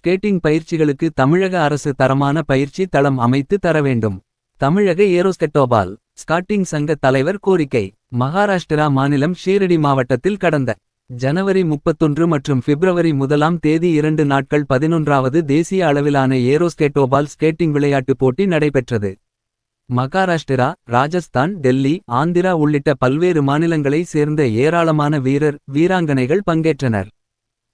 Skating பயிற்சிகளுக்கு தமிழக அரசு தரமான பயிற்சி தளம் அமைத்து தர வேண்டும். தமிழக ஏரோஸ்கெட்டோபால் ஸ்காட்டிங் சங்க தலைவர் கோரிக்கை. மகாராஷ்டிரா மாநிலம் ஷீரடி மாவட்டத்தில் கடந்த ஜனவரி 31 மற்றும் பிப்ரவரி 1ஆம் தேதி 2 நாட்கள் 11வது தேசிய அளவிலான ஏரோஸ்கேட்டோபால் ஸ்கேட்டிங் விளையாட்டுப் போட்டி நடைபெற்றது. மகாராஷ்டிரா, ராஜஸ்தான், டெல்லி, ஆந்திரா உள்ளிட்ட பல்வேறு மாநிலங்களைச் சேர்ந்த ஏராளமான வீராங்கனைகள் பங்கேற்றனர்.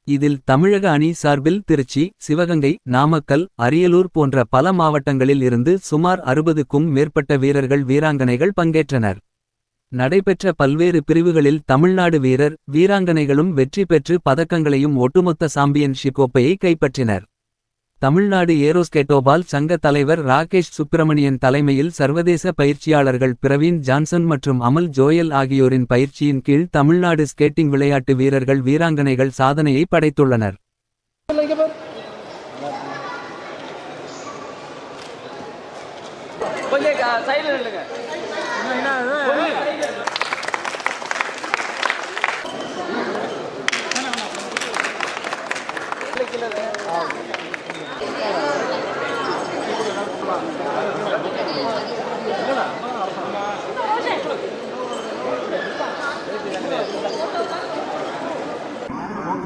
இதில் தமிழக அணி சார்பில் திருச்சி, சிவகங்கை, நாமக்கல், அரியலூர் போன்ற பல மாவட்டங்களில் இருந்து சுமார் 60க்கும் மேற்பட்ட வீராங்கனைகள் பங்கேற்றனர். நடைபெற்ற பல்வேறு பிரிவுகளில் தமிழ்நாடு வீராங்கனைகளும் வெற்றி பெற்று பதக்கங்களையும் ஒட்டுமொத்த சாம்பியன்ஷிப் கோப்பையை கைப்பற்றினர். தமிழ்நாடு ஏரோஸ்கேட்டோபால் சங்க தலைவர் ராகேஷ் சுப்பிரமணியன் தலைமையில் சர்வதேச பயிற்சியாளர்கள் பிரவீன் ஜான்சன் மற்றும் அமல் ஜோயல் ஆகியோரின் பயிற்சியின் கீழ் தமிழ்நாடு ஸ்கேட்டிங் விளையாட்டு வீராங்கனைகள் சாதனையை படைத்துள்ளனர்.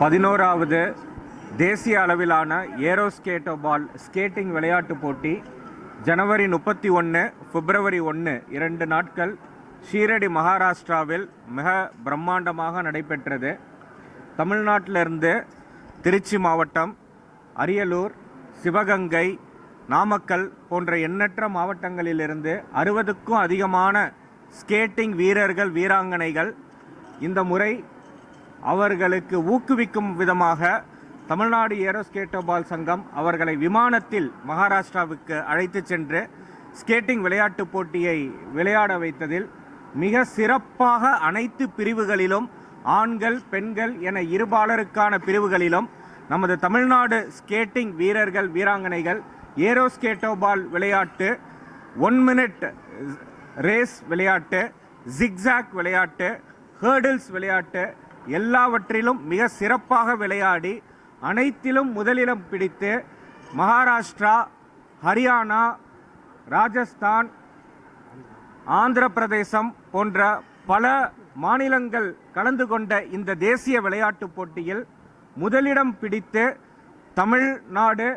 பதினோராவது தேசிய அளவிலான ஏரோஸ்கேட்டோபால் ஸ்கேட்டிங் விளையாட்டுப் போட்டி ஜனவரி 31, பிப்ரவரி 1 2 நாட்கள் ஷீரடி மகாராஷ்டிராவில் மிக பிரம்மாண்டமாக நடைபெற்றது. தமிழ்நாட்டிலிருந்து திருச்சி மாவட்டம், அரியலூர், சிவகங்கை, நாமக்கல் போன்ற எண்ணற்ற மாவட்டங்களிலிருந்து 60க்கும் அதிகமான ஸ்கேட்டிங் வீராங்கனைகள் இந்த முறை அவர்களுக்கு ஊக்குவிக்கும் விதமாக தமிழ்நாடு ஏரோஸ்கேட்டோபால் சங்கம் அவர்களை விமானத்தில் மகாராஷ்டிராவுக்கு அழைத்து சென்று ஸ்கேட்டிங் விளையாட்டுப் போட்டியை விளையாட வைத்ததில் மிக சிறப்பாக அனைத்து பிரிவுகளிலும் ஆண்கள், பெண்கள் என இருபாலருக்கான பிரிவுகளிலும் நமது தமிழ்நாடு ஸ்கேட்டிங் வீராங்கனைகள் ஏரோஸ்கேட்டோபால் விளையாட்டு, 1 மினிட் ரேஸ் விளையாட்டு, ஜிக்ஸாக் விளையாட்டு, ஹேர்டில்ஸ் விளையாட்டு எல்லாவற்றிலும் மிக சிறப்பாக விளையாடி அனைத்திலும் முதலிடம் பிடித்து மகாராஷ்டிரா, ஹரியானா, ராஜஸ்தான், ஆந்திர பிரதேசம் போன்ற பல மாநிலங்கள் கலந்து கொண்ட இந்த தேசிய விளையாட்டுப் போட்டியில் முதலிடம் பிடித்து தமிழ்நாடு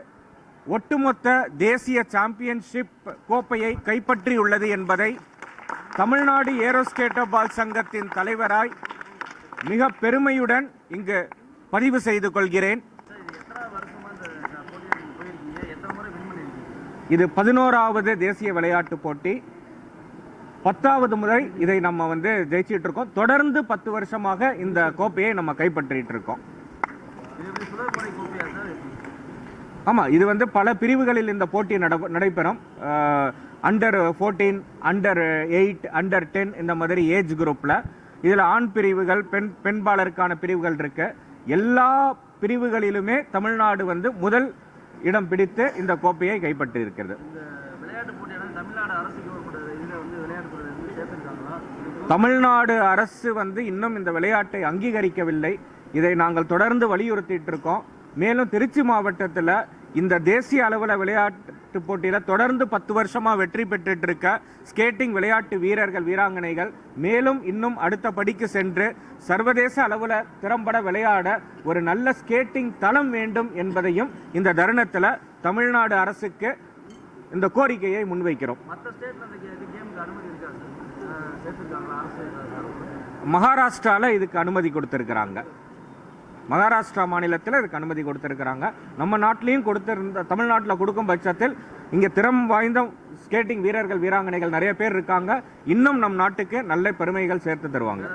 ஒட்டுமொத்த தேசிய சாம்பியன்ஷிப் கோப்பையை கைப்பற்றியுள்ளது என்பதை தமிழ்நாடு ஏரோஸ்கேட்டோபால் சங்கத்தின் தலைவராய் மிக பெருமையுடன் இங்கு பதிவு செய்து கொள்கிறேன். இது 11வது தேசிய விளையாட்டுப் போட்டி. 10வது முறை இதை நம்ம ஜெயிச்சிட்டு இருக்கோம். தொடர்ந்து 10 வருஷமாக இந்த கோப்பையை நம்ம கைப்பற்றிட்டு இருக்கோம். ஆமாம், இது பல பிரிவுகளில் இந்த போட்டி நடைபெறும். அண்டர் 14, அண்டர் 8, அண்டர் 10 இந்த மாதிரி ஏஜ் குரூப்பில் இதில் ஆண் பிரிவுகள், பெண்பாளருக்கான பிரிவுகள் இருக்கு. எல்லா பிரிவுகளிலுமே தமிழ்நாடு முதல் இடம் பிடித்து இந்த கோப்பையை கைப்பற்றி இருக்கிறது. தமிழ்நாடு அரசு இன்னும் இந்த விளையாட்டை அங்கீகரிக்கவில்லை. இதை நாங்கள் தொடர்ந்து வலியுறுத்திட்டு இருக்கோம். மேலும் திருச்சி மாவட்டத்தில் இந்த தேசிய அளவில் விளையாட்டு போட்டியில் தொடர்ந்து 10 வருஷமாக வெற்றி பெற்றுட்டு இருக்க ஸ்கேட்டிங் விளையாட்டு வீராங்கனைகள் மேலும் இன்னும் அடுத்த படிக்கு சென்று சர்வதேச அளவில் திறம்பட விளையாட ஒரு நல்ல ஸ்கேட்டிங் தளம் வேண்டும் என்பதையும் இந்த தருணத்தில் தமிழ்நாடு அரசுக்கு இந்த கோரிக்கையை முன்வைக்கிறோம். மகாராஷ்டிராவில் இதுக்கு அனுமதி கொடுத்திருக்கிறாங்க. மகாராஷ்டிரா மாநிலத்தில் இதுக்கு அனுமதி கொடுத்திருக்கிறாங்க. நம்ம நாட்டிலையும் தமிழ்நாட்டில் கொடுக்கும் பட்சத்தில் இங்கே திறம் வாய்ந்த ஸ்கேட்டிங் வீராங்கனைகள் நிறைய பேர் இருக்காங்க. இன்னும் நம் நாட்டுக்கு நல்ல பெருமைகள் சேர்த்து தருவாங்க.